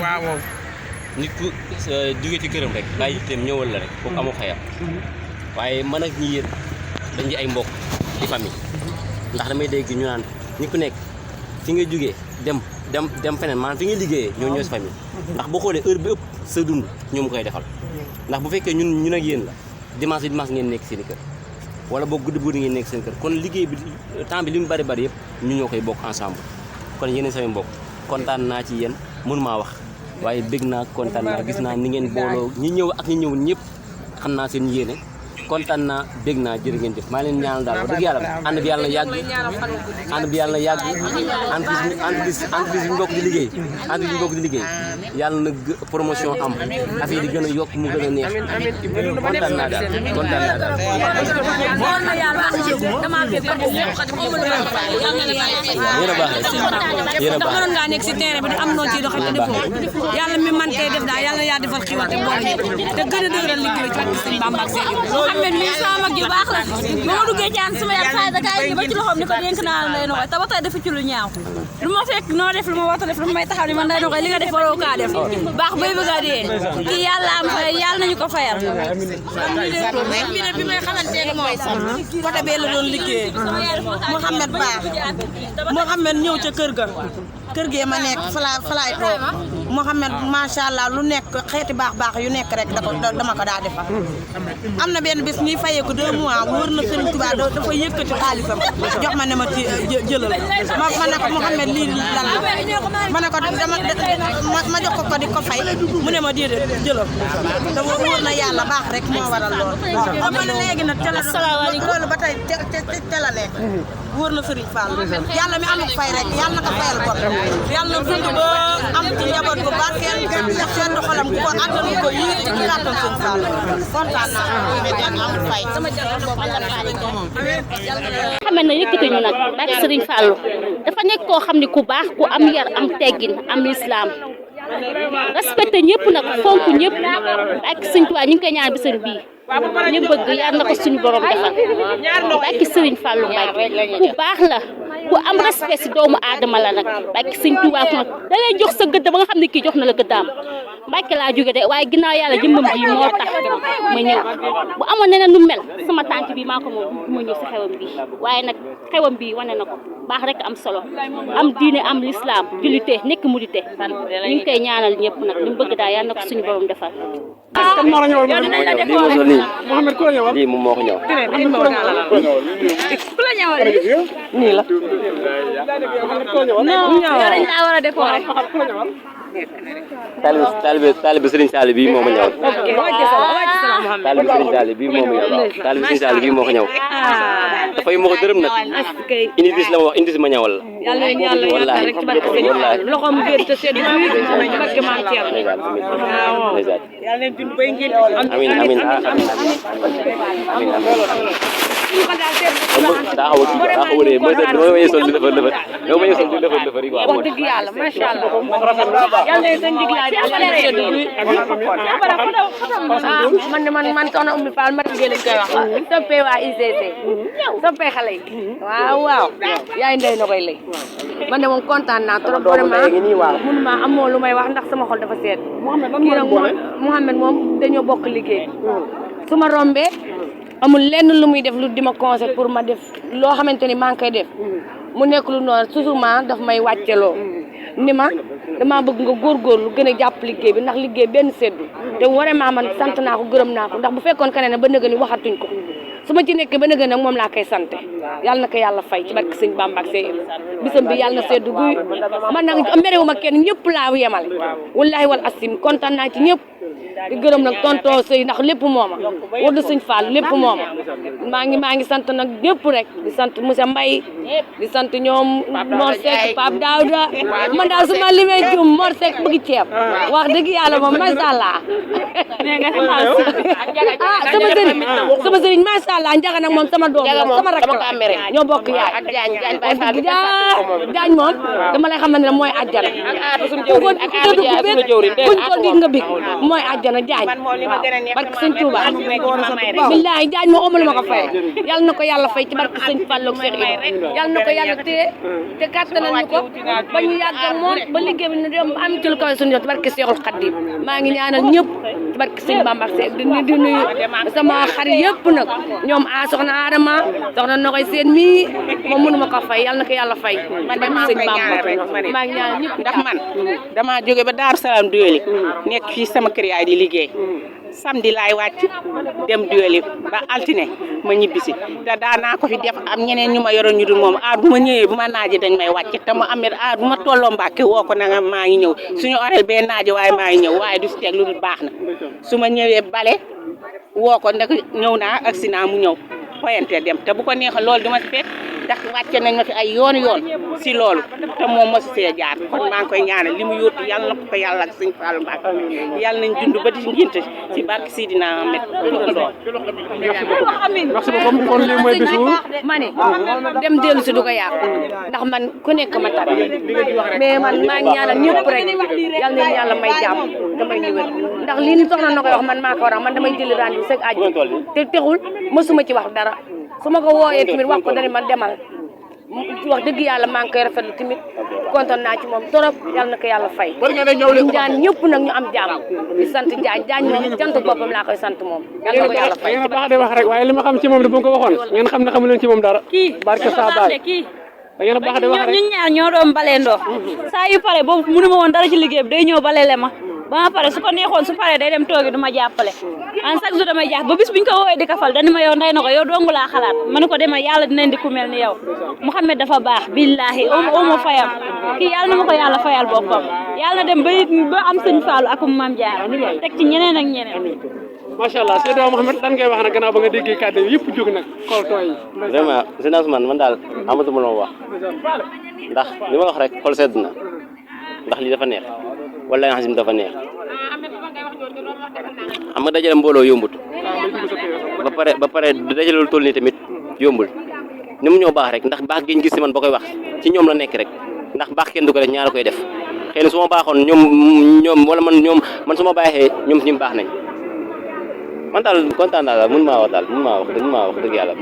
waaw nit ku jóge ci këram rek bàyyi itam ñëwal la rek kooku amoo xayam waaye man ak ñi yéen dañ di ay mbokk di famille ndax damay dégg ñu naan nit ku nekk fi nga jógee dem feneen maanaam fi nga liggéeyee ñoo si famille ndax boo xoolee heure bi ëpp sa dund ñoom koy defal ndax bu fekkee ñun ak yéen la dimanche ngeen nekk seen kër wala boog guddi ngeen nekk seen kër kon liggéey bi temps bi li mu bari yëpp ñu ñoo koy bokk ensemble kon yéen samay mbokk kontaan naa ci yéen mënumaa wax waaye bég naa kontaan naa gis naa ni ngeen booloo ñi ñëw ak ñi ñëwul ñëpp xam naa seen yéene kontaan naa bég naa jërë ngeen jëf maa leen ñaanal daal wax dëgg yàlla ànd bi yàlla na yàgg entreprise bi ñu bokk di liggéey yàlla na promotion am affaire yi gën a yokk mu gën a neex kontaan naa daal yéen a baax rek yéen a baax mënoon ngaa nekk si terrain bi di am noo ciy doxal te defoo yàlla mi man kay def daal yàlla na yaa defal xiwal te boole ñëpp te gën a dëgëral liggéey ci wàllu Sëñ Bamba ak Seex Ahmed mi sama mag ju baax la ba ma duggee ci ànd sama yar xaay da kaay ba ci loxoom ni ko dénk naa la Ndeye Nogaye te ba tey dafa ci lu ñaaw lu ma fekk noo def lu ma war a def lu may taxaw ni man Ndeye Nogaye li nga def waroo kaa def baax bay bëgg a dee kii yàlla am fay yàlla nañu ko fayal mi ne bi may xamanteeg mooy côté bee la doon liggéey Mouhamed baax Mouhamed ñëw ca kër gee ma nekk falaay toog Mouhamed macha allah lu nekk xeeti baax yu nekk rek dama ko daa defal am na benn bés ñuy fayee ko 2 mois wóor na Serigne Touba dafa yëkkati xaalisam jox ma ne ma jëlal ma ne ko Mouhamed lii lan la ma ne ko ma jox ko di ko fay mu ne ma déedéet jëlal te wóor na yàlla baax rek moo waral lool xam nga léegi nag loolu ba tey te la nekk wóor na Serigne Fall yàlla mi amul fay rek yàlla na ko fayal ko yàlla na dund ba am ci njaboot bu barkeel seen xolam ko àttan ko yi ci kàttan Serigne Fall kontaan naa amul fay sama xam na yëkkati ñu nag barke Serigne Fallou dafa nekk koo xam ne ku baax ku am yar am teggin am islam respecté ñëpp nag fonk ñëpp ak Serigne Touba ñu ngi koy ñaan bisam bii ñu bëgg yar na ko suñu borom defal barke Serigne Fallou Mbacké ku baax la ku am respect si doomu aadama la nag barke Serigne Touba ko nag da lay jox sa gëdd ba nga xam ne kii jox na la gëddaam Mbacké laa jóge de waaye ginnaaw yàlla jëmmam ji moo tax ma ñëw bu amoon neneen nu mel sama tànk bi maa ko moom ma ñëw si xewam bi waaye nag xewam bi wane na ko baax rek am solo am diine am l'islam jullite nekk mudite ñu ngi koy ñaanal ñëpp nag li mu bëgg daal yàlla na ko suñu borom defal kan moo la ñëwal Mouhamed ku la ñëwal lii moom moo ko ñëw ku la ñëwal nii la dañ laa war a décorer taalibe Serigne Sall bi moo ma ñëwal taalibe Serigne Sall bi moo ma ñëwal taalibe Serigne Sall bi moo ko ñëw dafay moo ko dërëm nag indi bis la ma wax indi si ma ñëwal yàlla yàlla rek ci barke Serigne Fall loxoom wér te sedd ci barke Maam Thierno waaw yàlla leen dund bay ngeen amiin amiin daa xaw a kii daa xaw a dee mooy dama may sol di defar yi quoi wax dëgg yàlla macha allah yàlla leen seen diglaa di man soxna Oumy Fall ma lañ koy wax soppee waa ICC soppee xale yi waaw yaay Ndeye Nogaye lay man de moom kontaan naa trop vraiment mënuma amoo lu may wax ndax sama xol dafa seet kii nag Mouhamed moom dañoo bokk liggéey su ma rombee amul lenn lu muy def lu di ma conseil pour ma def loo xamante ni maa ngi koy def mu nekk lu noonu toujours daf may wàcceloo ni ma dama bëgg nga góorgóorlu gën a jàpp liggéey bi ndax liggéey benn seddu te vraiment man sant naa ko gërëm naa ko ndax bu fekkoon que ne ba nëgë ni waxatuñ ko su ma ci nekkee ba nëgë nag moom laa koy sante yàlla na ko yàlla fay ci barke Sëñ Bamba ak Seex bisam bi yàlla na seddu guy man nag merewu ma kenn ñëpp laa yemal wallahi wal asim kontaan naa ci ñëpp di gërëm nag tonton Sey ndax lépp mooma war na Sëñ Fall lépp mooma maa ngi sant nag ñëpp rek di sant monsieur Mbaye di sant ñoom Mor Seck Pape Daouda man daal su ma limee jum Mor Seck bëgg ceeb wax dëgg yàlla moom macha allah sama sëriñ macha allah njaga nag moom sama doom sama rakk ñoo bokk yaay jaañ moom dama lay xamal ne mooy àjjana kuñ ko dig nga big mooy àjjana àjjana Jaañ barke sëñ Touba billahi Jaañ moo amul ma ko fay yal na ko yàlla fay ci barke sëñ Fallu ak Cheikh Ibra yal na ko yàlla téye te kàttanal ñu ko ba ñu yàgg ak moom ba liggéey bi ñu dem am ci lu kawe suñu jot barke Cheikhul Khadim maa ngi ñaanal ñëpp ci barke sëñ Bamba di nuyu sama xarit yëpp nag ñoom a soxna Adama soxna Nokoy seen mii moom mënu ma ko fay yal na ko yàlla fay barke sëñ Bamba maa ngi ñaanal ñëpp ndax man dama jóge ba Daaru Salaam Duyeli nekk fii sama kër yaay di liggéey samedi laay wàcc dem Duyeli ba altine ma ñibbisi te daanaa ko fi def am ñeneen ñu ma yoroon ñu dul moom aar bu ma ñëwee bu ma naaje dañ may wàcc te mu amee aar bu ma tolloo Mbàkke woo ko na nga maa ngi ñëw suñu orel bee naaje waaye maa ngi ñëw waaye du si teg lu dul baax na su ma ñëwee bale woo ko ndek ñëw naa accident mu ñëw poyante dem te bu ko neexoon loolu duma si fekk ndax wàcce nañ ma fi ay yoon si loolu te moom mosu see jaar kon maa ngi koy ñaanal li mu yóotu yàlla na ko yàlla ak sëñ Fallu Mbàkke yàlla nañ dund ba di ngénte si barke Sidina Ahmed merci beaucoup kon lii mooy bisu ma ne dem dellu si du ko yàq ndax man ku nekk ma tar mais man maa ngi ñaanal ñëpp rek yal na yàlla may jàmm damay ñu wér ndax lii ni soxna na koy wax man maa ko war a man damay jëli rendez-vous chaque àjji te texul mësuma ci wax dara su ma ko wooyee tamit wax ko dani man demal wax dëgg yàlla maa ngi koy rafetlu tamit kontaan naa ci moom torop yal na ko yàlla fay ñu ñaan ñëpp nag ñu am jàmm di sant Jaañ moom sant boppam laa koy sant moom yal na ko yàlla fay ngeen baax de wax rek waaye li ma xam ci moom de bu ko waxoon ngeen xam ne xamu leen ci moom dara barke sa baay da ngeen baax de wax rek ñun ñaar ñoo doon baleendoo saa yu pare boobu mënu ma woon dara ci liggéey bi day ñëw balele ma ba ma pare su ko neexoon su paree day dem toogi du ma jàppale an chaque jour damay jàpp ba bis buñ ko woowee di kafal dañu ma yow ndey na ko yow dongu laa xalaat ma ne ko demal yàlla dinañ di ku mel ni yow Mouhamed dafa baax billahi oma fayam kii yàlla na ma ko yàlla fayal boppam yàlla na dem ba am sëñ Fallou ak Mame Diarra teg ci ñeneen ak ñeneen macha allah Seydou Mouhamed lan ngay wax nag gannaaw ba nga déggee kàddu yi yëpp jóg nag xol tooy vraiment sëñ Ousmane man daal amatuma lu ma wax ndax li ma wax rek xol sedd na ndax li dafa neex wala nga xam dafa neex xam nga dajale mbooloo yombut ba pare dajale lu toll nii tamit yombul ñoom ñoo baax rek ndax baax gi ñu gis si man ba koy wax ci ñoom la nekk rek ndax baax kenn du ko def ñaar koy def xëy na su ma baaxoon ñoom wala man su ma baaxee ñoom ñu baax nañ man daal kontaan naa daal mun maa wax dëgg yàlla